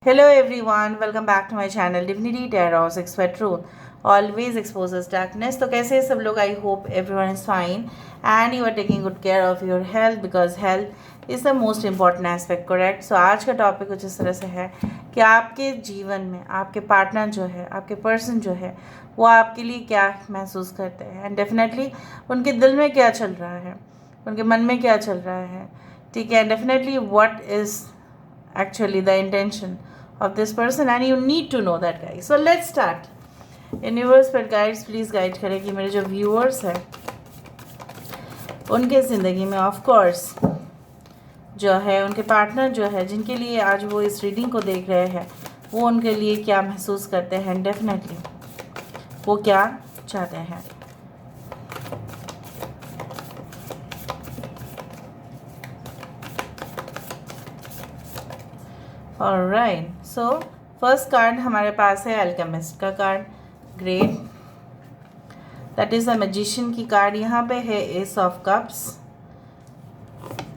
Hello everyone, welcome back to my channel Divinity Tarot Expert Truth. Always exposes darkness. तो कैसे हैं सब लोग? I hope everyone is fine and you are taking good care of your health because health is the most important aspect, correct? So आज का topic कुछ इस तरह से है कि आपके जीवन में आपके पार्टनर जो है, आपके पर्सन जो है, वो आपके लिए क्या महसूस करते हैं एंड डेफिनेटली उनके दिल में क्या चल रहा है, उनके मन में क्या चल रहा है, ठीक है? Definitely what is actually the intention of this person and you need to know that, guys. So let's start. Universe पर guides please guide करें कि मेरे जो viewers हैं उनके ज़िंदगी में ऑफ कोर्स जो है उनके पार्टनर जो है जिनके लिए आज वो इस रीडिंग को देख रहे हैं वो उनके लिए क्या महसूस करते हैं, डेफिनेटली वो क्या चाहते हैं. ऑलराइट, सो फर्स्ट कार्ड हमारे पास है अल्केमिस्ट का card. Great, that is a magician की कार्ड. यहाँ पे है ace of cups.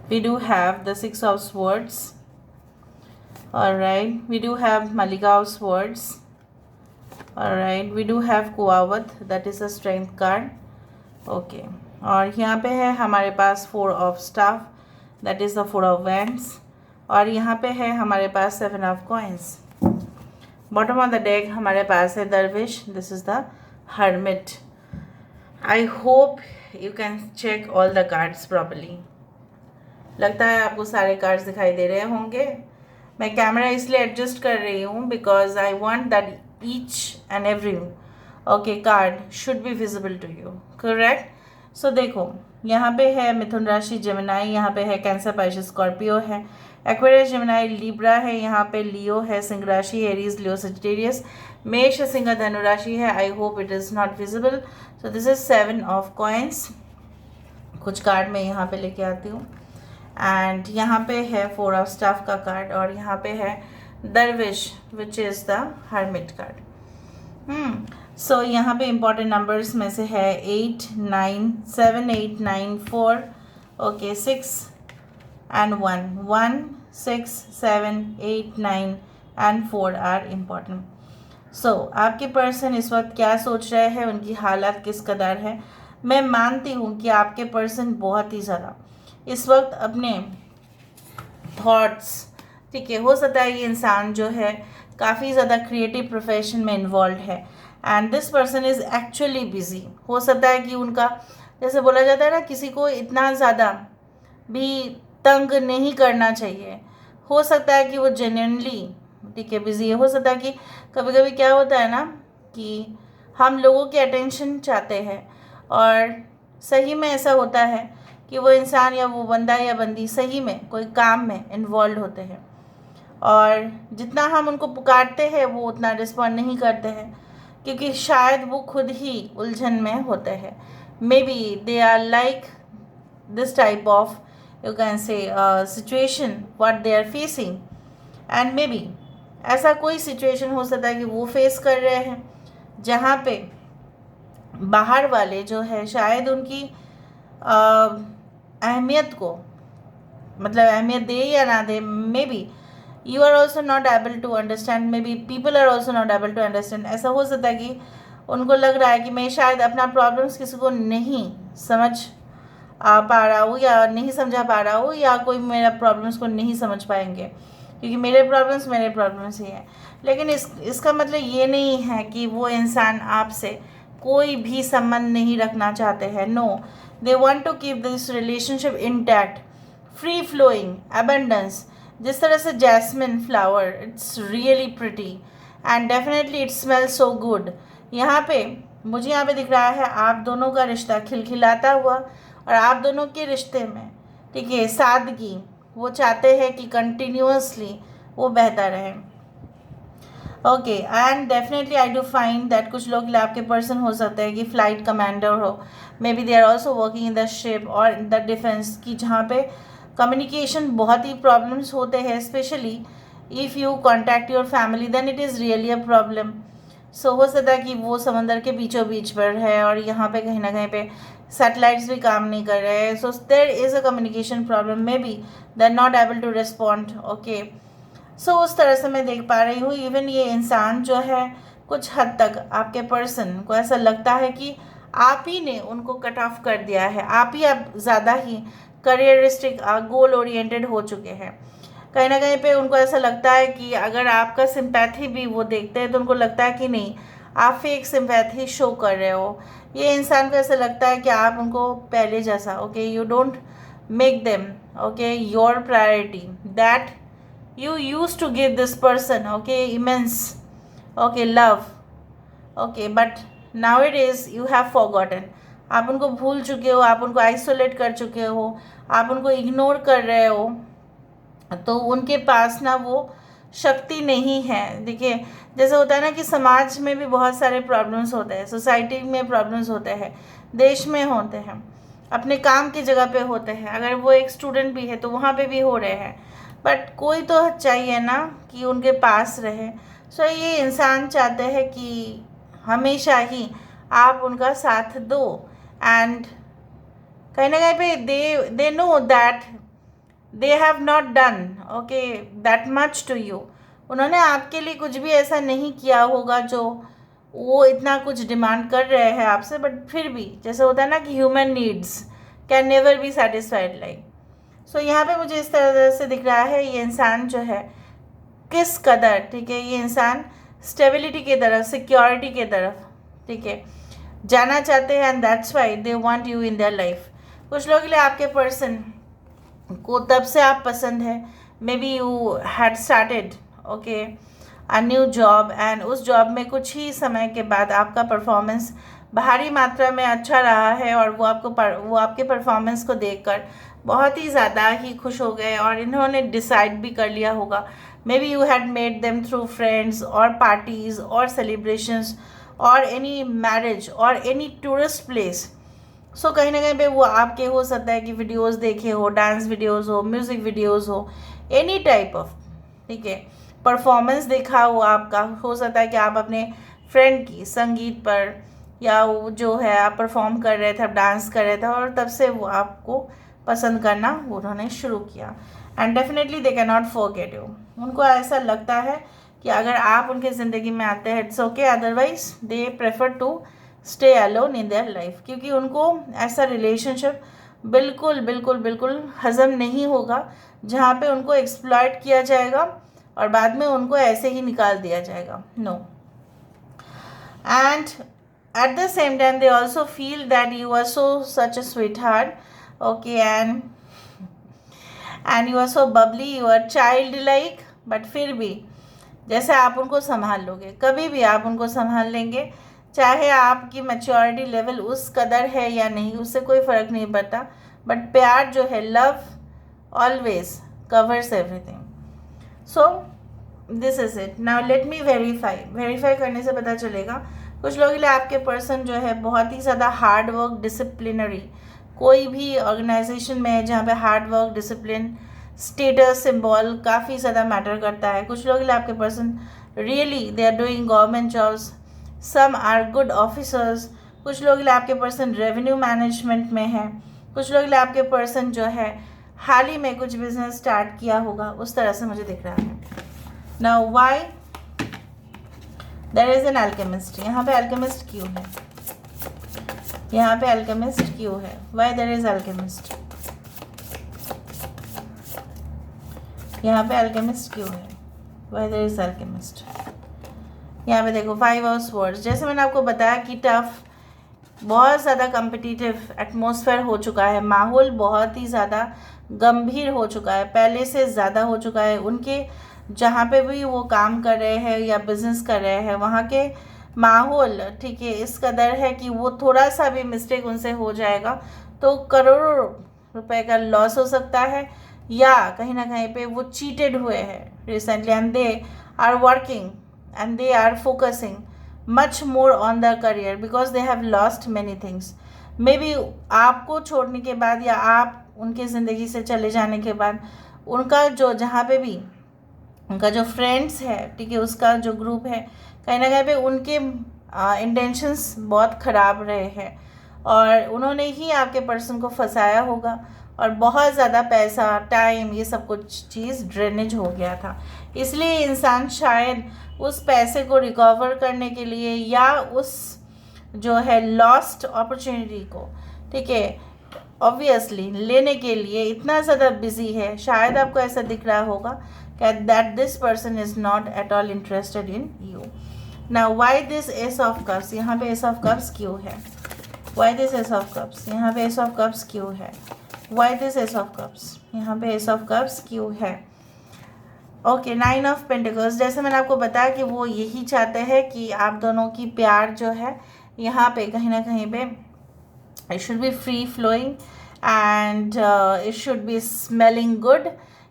We do have the six of swords. Alright, we do have मलिका of swords. Alright, we do have कुआवत, that is a strength card. Okay, और यहाँ पे है हमारे पास four of staff, that is the four of wands. और यहाँ पे है हमारे पास seven of coins. Bottom of the deck हमारे पास है दरविश, this is the hermit. I hope you can check all the cards properly. लगता है आपको सारे कार्ड्स दिखाई दे रहे होंगे. मैं कैमरा इसलिए एडजस्ट कर रही हूँ because I want that each and every okay card should be visible to you, correct? So देखो, यहाँ पे है मिथुन राशि जेमिनाई, यहाँ पे है कैंसर पाइसेस स्कॉर्पियो है, एक्वेरियस जेमिनाई लिब्रा है, यहाँ पे लियो है, सिंह राशि एरीज लियो सजिटेरियस, मेष सिंह धनु राशि है. I hope it is not visible. So this is seven of coins. कुछ कार्ड मैं यहाँ पे लेके आती हूँ एंड यहाँ पे है फोर ऑफ स्टाफ का कार्ड और यहाँ पे है दरविश which is the hermit card. So यहाँ पे इम्पॉर्टेंट नंबर्स में से है 8 9 7 8 9 4 okay 6 and 1 1 6 7 8 9 and 4 are important. सो आपके पर्सन इस वक्त क्या सोच रहे हैं, उनकी हालात किस कदर है. मैं मानती हूँ कि आपके पर्सन बहुत ही ज़्यादा इस वक्त अपने थॉट्स, ठीक है, हो सकता है ये इंसान जो है काफ़ी ज़्यादा क्रिएटिव प्रोफेशन में इन्वॉल्व है and this person is actually busy. हो सकता है कि उनका, जैसे बोला जाता है ना, किसी को इतना ज़्यादा भी तंग नहीं करना चाहिए. हो सकता है कि वो जेन्युइनली, ठीक है, बिजी है. हो सकता है कि कभी कभी क्या होता है ना कि हम लोगों की अटेंशन चाहते हैं और सही में ऐसा होता है कि वो इंसान या वो बंदा या बंदी सही में कोई काम में इन्वॉल्व होते हैं और जितना हम उनको पुकारते हैं वो उतना रिस्पॉन्ड नहीं करते हैं क्योंकि शायद वो खुद ही उलझन में होते हैं. May B they are like this type of you can say situation what they are facing and maybe ऐसा कोई situation हो सकता है कि वो फेस कर रहे हैं जहाँ पे बाहर वाले जो है शायद उनकी अहमियत को, मतलब अहमियत दे या ना दे, may be you are also not able to understand, maybe people are also not able to understand. ऐसा हो सकता है कि उनको लग रहा है कि मैं शायद अपना प्रॉब्लम्स किसी को नहीं समझ पा रहा हूँ या नहीं समझा पा रहा हूँ या कोई मेरा प्रॉब्लम्स को नहीं समझ पाएंगे क्योंकि मेरे प्रॉब्लम्स ही हैं. लेकिन इसका मतलब ये नहीं है कि वो इंसान आपसे कोई भी संबंध नहीं रखना चाहते हैं. No, they want to keep this relationship intact, free flowing, abundance. जिस तरह से jasmine flower, it's really pretty and definitely it smells so good. यहाँ पे मुझे यहाँ पे दिख रहा है आप दोनों का रिश्ता खिलखिलाता हुआ और आप दोनों के रिश्ते में, ठीक है, सादगी वो चाहते हैं कि कंटिन्यूअसली वो बहता रहे. Okay, and definitely I do find that कुछ लोग आपके पर्सन हो सकते हैं कि फ़्लाइट कमांडर हो, may B they are also working in the ship और इन द डिफेंस की, जहाँ पे कम्युनिकेशन बहुत ही प्रॉब्लम्स होते हैं. Specially if you contact your family then it is really a problem. So हो सकता है कि वो समंदर के बीचों बीच पर है और यहाँ पे कहीं ना कहीं पे सैटेलाइट्स भी काम नहीं कर रहे हैं. So there is a communication problem, may be they are not able to respond. Okay, so उस तरह से मैं देख पा रही हूँ। इवन ये इंसान जो है कुछ हद तक आपके पर्सन को ऐसा लगता है कि आप ही ने उनको कट ऑफ कर दिया है, आप ही अब ज़्यादा ही करियरिस्टिक गोल ओरिएंटेड हो चुके हैं। कहीं ना कहीं पे उनको ऐसा लगता है कि अगर आपका सिंपैथी भी वो देखते हैं तो उनको लगता है कि नहीं, आप फेक सिंपैथी शो कर रहे हो। ये इंसान को ऐसा लगता है कि आप उनको पहले जैसा, okay, you don't make them, okay, your priority that you used to give this person, okay, immense, okay, love, okay, but nowadays you have forgotten। आप उनको भूल चुके हो, आप उनको आइसोलेट कर चुके हो, आप उनको इग्नोर कर रहे हो, तो उनके पास ना वो शक्ति नहीं है। देखिए, जैसे होता है ना कि समाज में भी बहुत सारे प्रॉब्लम्स होते हैं, सोसाइटी में प्रॉब्लम्स होते हैं, देश में होते हैं, अपने काम की जगह पे होते हैं, अगर वो एक स्टूडेंट भी है तो वहाँ पे भी हो रहे हैं, बट कोई तो चाहिए ना कि उनके पास रहे। सो ये इंसान चाहते हैं कि हमेशा ही आप उनका साथ दो, एंड कहीं ना कहीं पे they know that they have not done, okay, that much to you. उन्होंने आपके लिए कुछ भी ऐसा नहीं किया होगा जो वो इतना कुछ डिमांड कर रहे हैं आपसे, बट फिर भी जैसे होता है ना कि human needs can never be satisfied like. So यहाँ पे मुझे इस तरह से दिख रहा है ये इंसान जो है किस कदर, ठीक है, ये इंसान स्टेबिलिटी की तरफ, सिक्योरिटी की तरफ, ठीक है, जाना चाहते हैं, and that's why they want you in their life. कुछ लोगों के लिए आपके पर्सन को तब से आप पसंद है, may be you had started, okay, a new job, and उस जॉब में कुछ ही समय के बाद आपका परफॉर्मेंस भारी मात्रा में अच्छा रहा है, और वो आपके परफॉर्मेंस को देखकर बहुत ही ज़्यादा ही खुश हो गए, और इन्होंने डिसाइड भी कर लिया होगा। May be you had made them through friends और पार्टीज़ और सेलिब्रेशंस और एनी मैरिज और एनी टूरिस्ट प्लेस। सो कहीं ना कहीं पे वो आपके हो सकता है कि वीडियोस देखे हो, डांस वीडियोस हो, म्यूज़िक वीडियोस हो, एनी टाइप ऑफ, ठीक है, परफॉर्मेंस देखा हो आपका। हो सकता है कि आप अपने फ्रेंड की संगीत पर, या वो जो है आप परफॉर्म कर रहे थे, आप डांस कर रहे थे, और तब से वो आपको पसंद करना उन्होंने शुरू किया, and definitely they can not forget you. उनको ऐसा लगता है कि अगर आप उनके ज़िंदगी में आते हैं it's okay, otherwise they prefer to stay alone in their life, क्योंकि उनको ऐसा रिलेशनशिप बिल्कुल बिल्कुल बिल्कुल हज़म नहीं होगा जहाँ पे उनको एक्सप्लॉइट किया जाएगा और बाद में उनको ऐसे ही निकाल दिया जाएगा। No, and at the same time they also feel that you are so such a sweet heart, okay, and you are so bubbly, you are child like, but फिर भी जैसे आप उनको संभाल लोगे, कभी भी आप उनको संभाल लेंगे, चाहे आपकी मैच्योरिटी लेवल उस कदर है या नहीं, उससे कोई फ़र्क नहीं पड़ता, बट प्यार जो है, love always covers everything. So this is it. Now let me verify करने से पता चलेगा। कुछ लोगों के लिए आपके पर्सन जो है बहुत ही ज़्यादा हार्ड वर्क, डिसिप्लिनरी, कोई भी ऑर्गेनाइजेशन में है जहाँ पे hard work, discipline, status symbol काफ़ी ज़्यादा मैटर करता है। कुछ लोग आपके person really they are doing government jobs, some are good officers. कुछ लोग आपके पर्सन रेवेन्यू मैनेजमेंट में है। कुछ लोग आपके पर्सन जो है हाल ही में कुछ बिजनेस स्टार्ट किया होगा, उस तरह से मुझे दिख रहा है। Now why there is an alchemist. यहाँ पे अल्केमिस्ट क्यों है? यहाँ पे अल्केमिस्ट क्यों है? Why there is alchemist? यहाँ पे अल्केमिस्ट क्यों है? Why there is alchemist? यहाँ पे देखो 5 ऑफ स्वॉर्ड्स। जैसे मैंने आपको बताया कि टफ, बहुत ज़्यादा कम्पिटिटिव एटमॉस्फेयर हो चुका है, माहौल बहुत ही ज़्यादा गंभीर हो चुका है, पहले से ज़्यादा हो चुका है। उनके जहाँ पे भी वो काम कर रहे हैं या बिजनेस कर रहे हैं, वहाँ के माहौल, ठीक है, इस कदर है कि वो थोड़ा सा भी मिस्टेक उनसे हो जाएगा तो करोड़ों रुपए का लॉस हो सकता है, या कहीं ना कहीं पे वो चीटेड हुए हैं recently, and they are working and they are focusing much more on the career because they have lost many things. May be आपको छोड़ने के बाद या आप उनकी ज़िंदगी से चले जाने के बाद उनका जो जहाँ पे भी उनका जो फ्रेंड्स है, ठीक है, उसका जो ग्रुप है, कहीं ना कहीं पे उनके इंटेंशंस बहुत ख़राब रहे हैं और उन्होंने ही आपके पर्सन को फंसाया होगा और बहुत ज़्यादा पैसा, टाइम, ये सब कुछ चीज़ ड्रेनेज हो गया था। इसलिए इंसान शायद उस पैसे को रिकवर करने के लिए या उस जो है लॉस्ट अपॉर्चुनिटी को, ठीक है, ऑब्वियसली लेने के लिए इतना ज़्यादा बिजी है। शायद आपको ऐसा दिख रहा होगा कि that this person is not at all interested in you. Now why this S of cups, यहाँ पे एस ऑफ कप्स क्यों है? Why this S of cups, यहाँ पे एस ऑफ कप्स क्यों है? Why this S of cups, यहाँ पे एस ऑफ कप्स क्यों है? ओके, 9 ऑफ पेंटिकल्स, जैसे मैंने आपको बताया कि वो यही चाहते हैं कि आप दोनों की प्यार जो है यहाँ पे कहीं ना कहीं पे it should be free flowing and it should be smelling good,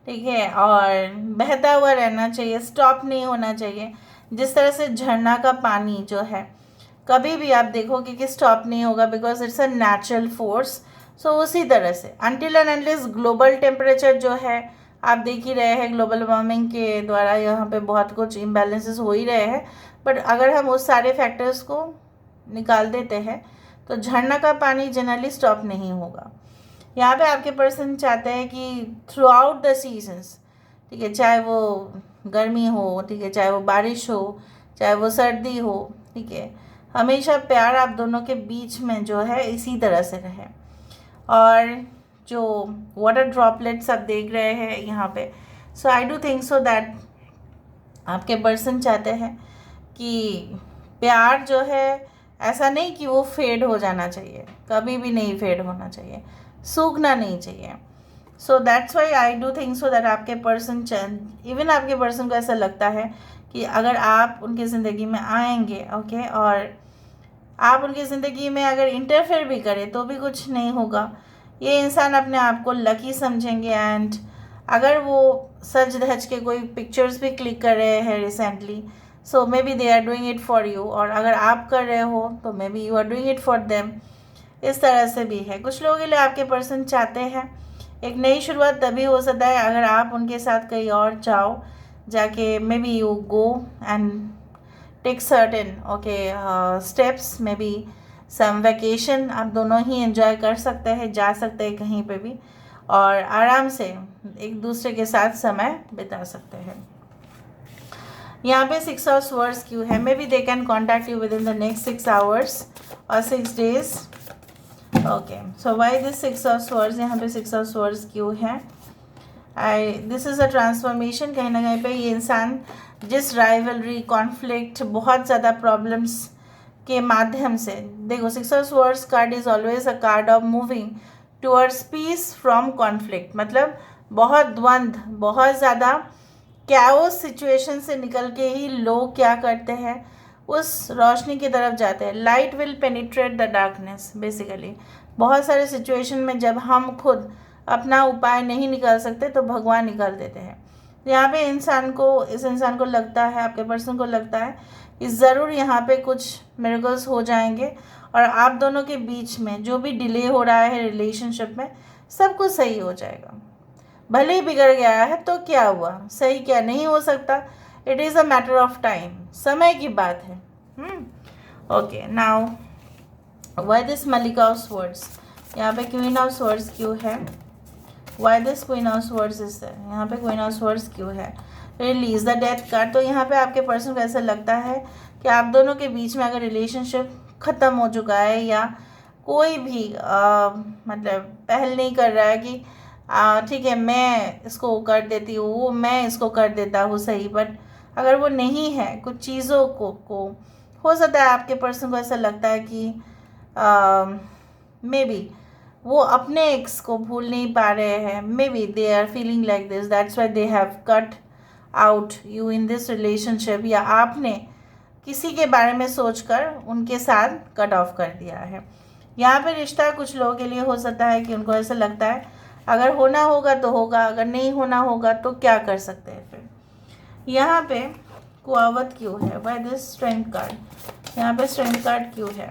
ठीक है, और बहता हुआ रहना चाहिए, स्टॉप नहीं होना चाहिए। जिस तरह से झरना का पानी जो है कभी भी आप देखोगे कि स्टॉप नहीं होगा, because it's a natural force. So उसी तरह से until and unless global temperature जो है आप देख ही रहे हैं, ग्लोबल वार्मिंग के द्वारा यहाँ पे बहुत कुछ इम्बैलेंसेस हो ही रहे हैं, बट अगर हम उस सारे फैक्टर्स को निकाल देते हैं तो झरना का पानी जनरली स्टॉप नहीं होगा। यहाँ पे आपके पर्सन चाहते हैं कि थ्रू आउट द सीजन्स, ठीक है, चाहे वो गर्मी हो, ठीक है, चाहे वो बारिश हो, चाहे वो सर्दी हो, ठीक है, हमेशा प्यार आप दोनों के बीच में जो है इसी तरह से रहे। और जो वाटर ड्रॉपलेट्स आप देख रहे हैं यहाँ पे, so I do think so that आपके पर्सन चाहते हैं कि प्यार जो है ऐसा नहीं कि वो फेड हो जाना चाहिए, कभी भी नहीं फेड होना चाहिए, सूखना नहीं चाहिए। So that's why I do think so that आपके पर्सन, इवन आपके पर्सन को ऐसा लगता है कि अगर आप उनकी ज़िंदगी में आएंगे, ओके, और आप उनकी ज़िंदगी में अगर इंटरफेयर भी करें तो भी कुछ नहीं होगा। ये इंसान अपने आप को लकी समझेंगे एंड अगर वो सज धज के कोई पिक्चर्स भी क्लिक कर रहे हैं recently, so may B they are doing it for you, और अगर आप कर रहे हो तो may B you are doing it for them. इस तरह से भी है। कुछ लोगों के लिए आपके पर्सन चाहते हैं एक नई शुरुआत तभी हो सकता है अगर आप उनके साथ कहीं और जाओ, जाके may B you go and take certain okay steps, may be some vacation आप दोनों ही एंजॉय कर सकते हैं, जा सकते हैं कहीं पे भी और आराम से एक दूसरे के साथ समय बिता सकते हैं। यहाँ पे 6 ऑफ स्वर्ड्स क्यों है? May be they can contact you with in the next 6 hours और 6 days. Okay, so why this 6 of swords? यहाँ पे 6 ऑफ स्वर्ड्स क्यों है? This is a transformation. कहीं ना कहीं पे ये इंसान जिस राइवलरी, कॉन्फ्लिक्ट, बहुत ज़्यादा प्रॉब्लम्स के माध्यम से, देखो 6 of swords card is always a card of moving towards peace from conflict. मतलब बहुत द्वंद्व, बहुत ज़्यादा कैओस सिचुएशन से निकल के ही लोग क्या करते हैं, उस रोशनी की तरफ जाते हैं। Light will penetrate the darkness. Basically बहुत सारे सिचुएशन में जब हम खुद अपना उपाय नहीं निकाल सकते तो भगवान निकाल देते हैं। यहाँ पे इस इंसान को लगता है, आपके पर्सन को लगता है कि ज़रूर यहाँ पे कुछ मिरेकल्स हो जाएंगे और आप दोनों के बीच में जो भी डिले हो रहा है रिलेशनशिप में, सब कुछ सही हो जाएगा। भले ही बिगड़ गया है तो क्या हुआ, सही क्या नहीं हो सकता, it is a matter of time, समय की बात है। ओके, नाउ व्हाई दिस मलिका ऑफ स्वर्ड्स? यहाँ पे क्वीन ऑफ स्वर्ड्स क्यों है? Why this queen of swords is there? यहाँ पे क्वीन ऑफ स्वर्ड्स क्यों है? Release the death card. तो यहाँ पे आपके पर्सन को ऐसा लगता है कि आप दोनों के बीच में अगर रिलेशनशिप ख़त्म हो चुका है या कोई भी मतलब पहल नहीं कर रहा है कि ठीक है मैं इसको कर देती हूँ, वो मैं इसको कर देता हूँ सही, बट अगर वो नहीं है कुछ चीज़ों को हो सकता है आपके पर्सन को ऐसा लगता है कि मे बी वो अपने एक्स को भूल नहीं पा रहे हैं। May B they are feeling like this, that's why they have cut out you in this relationship, या आपने किसी के बारे में सोचकर उनके साथ कट ऑफ कर दिया है। यहाँ पे रिश्ता कुछ लोगों के लिए हो सकता है कि उनको ऐसा लगता है अगर होना होगा तो होगा, अगर नहीं होना होगा तो क्या कर सकते हैं फिर। यहाँ पे कुआवत क्यों है? Why this strength card? यहाँ पे स्ट्रेंथ कार्ड क्यों है?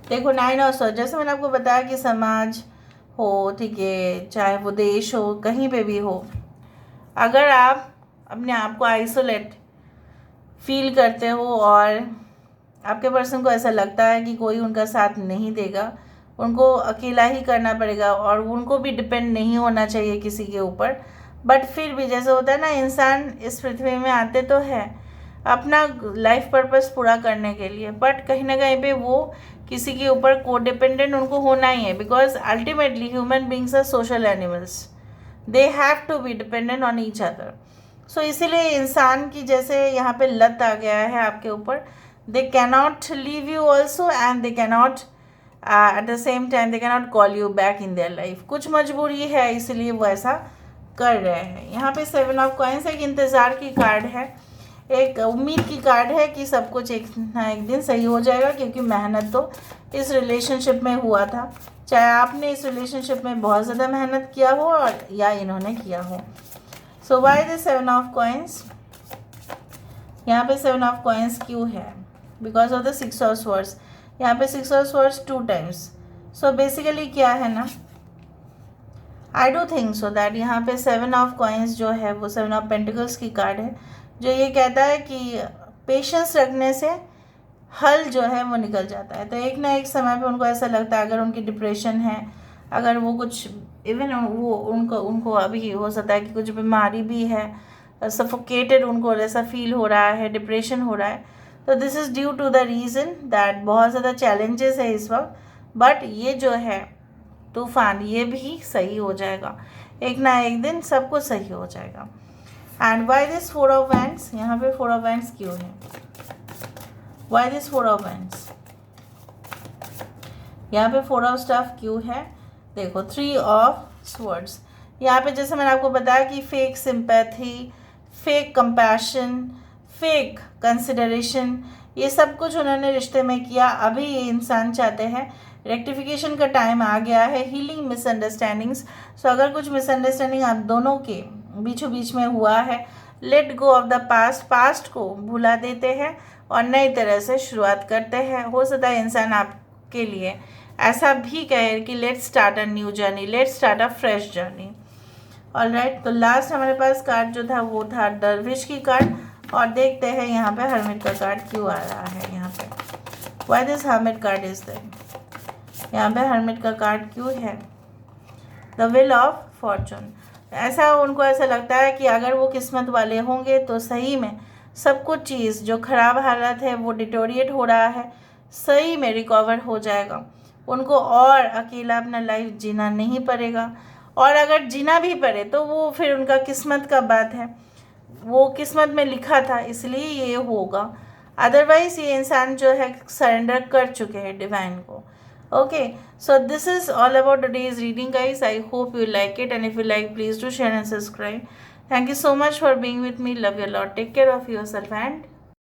देखो 9 ऑफ स्वर्ड्स, जैसे मैंने आपको बताया कि समाज हो, ठीक है, चाहे वो देश हो, कहीं पे भी हो, अगर आप अपने आप को आइसोलेट फील करते हो और आपके पर्सन को ऐसा लगता है कि कोई उनका साथ नहीं देगा, उनको अकेला ही करना पड़ेगा और उनको भी डिपेंड नहीं होना चाहिए किसी के ऊपर, बट फिर भी जैसे होता है ना, इंसान इस पृथ्वी में आते तो है अपना लाइफ पर्पस पूरा करने के लिए, बट कहीं ना कहीं पे वो किसी के ऊपर को डिपेंडेंट उनको होना ही है, because ultimately human beings are social animals, they have to be dependent on each other. So इसीलिए इंसान की जैसे यहाँ पे लत आ गया है आपके ऊपर, they cannot leave you also and they cannot eight the same time they cannot call you back in their life. कुछ मजबूरी है इसलिए वो ऐसा कर रहे हैं। यहाँ पे 7 ऑफ कॉइंस एक इंतज़ार की कार्ड है, एक उम्मीद की कार्ड है कि सब कुछ एक ना एक दिन सही हो जाएगा, क्योंकि मेहनत तो इस रिलेशनशिप में हुआ था, चाहे आपने इस रिलेशनशिप में बहुत ज़्यादा मेहनत किया हो और या इन्होंने किया हो। सो वाई द 7 ऑफ कॉइंस? यहाँ पे 7 ऑफ कॉइंस क्यों है? Because of the 6 of swords. यहाँ पे 6 of swords 2 times. So basically क्या है ना, आई डू थिंक सो दैट यहाँ पे 7 ऑफ कॉइंस जो है वो 7 ऑफ पेंटिकल्स की कार्ड है, जो ये कहता है कि पेशेंस रखने से हल जो है वो निकल जाता है। तो एक ना एक समय पे उनको ऐसा लगता है, अगर उनकी डिप्रेशन है, अगर वो कुछ इवन वो उनको अभी हो सकता है कि कुछ बीमारी भी है, सफोकेटेड उनको जैसा फील हो रहा है, डिप्रेशन हो रहा है, तो this is due to the reason that बहुत ज़्यादा चैलेंजेस है इस वक्त, बट ये जो है तूफान ये भी सही हो जाएगा, एक ना एक दिन सब कुछ सही हो जाएगा। And why this 4 of wands? यहाँ पे 4 ऑफ वैंड्स क्यों है? Why this 4 of wands? यहाँ पे 4 ऑफ स्टाफ क्यों है? देखो 3 ऑफ स्वर्ड्स। यहाँ पे जैसे मैंने आपको बताया कि fake sympathy, fake compassion, fake consideration, ये सब कुछ उन्होंने रिश्ते में किया। अभी ये इंसान चाहते हैं, रेक्टिफिकेशन का टाइम आ गया है, हीलिंग मिसअंडरस्टैंडिंग्स। सो अगर कुछ मिसअंडरस्टैंडिंग आप दोनों के बीचों बीच में हुआ है, let go of the past, past को भुला देते हैं और नई तरह से शुरुआत करते हैं। हो सकता है इंसान आपके लिए ऐसा भी कहे कि let start a new journey, let start a fresh journey. Alright, तो लास्ट हमारे पास कार्ड जो था वो था दरविश की कार्ड, और देखते हैं यहाँ पे हर्मिट का कार्ड क्यों आ रहा है। यहाँ पे why this hermit card is there? यहाँ पे हर्मिट का कार्ड क्यों है? The wheel of fortune. ऐसा उनको ऐसा लगता है कि अगर वो किस्मत वाले होंगे तो सही में सब कुछ चीज़ जो ख़राब हालत है वो डिटोरिएट हो रहा है, सही में रिकवर हो जाएगा। उनको और अकेला अपना लाइफ जीना नहीं पड़ेगा, और अगर जीना भी पड़े तो वो फिर उनका किस्मत का बात है, वो किस्मत में लिखा था इसलिए ये होगा। अदरवाइज़ ये इंसान जो है सरेंडर कर चुके हैं डिवाइन को। Okay, so this is all about today's reading, guys. I hope you like it, and if you like, please do share and subscribe. Thank you so much for being with me. Love you a lot. Take care of yourself and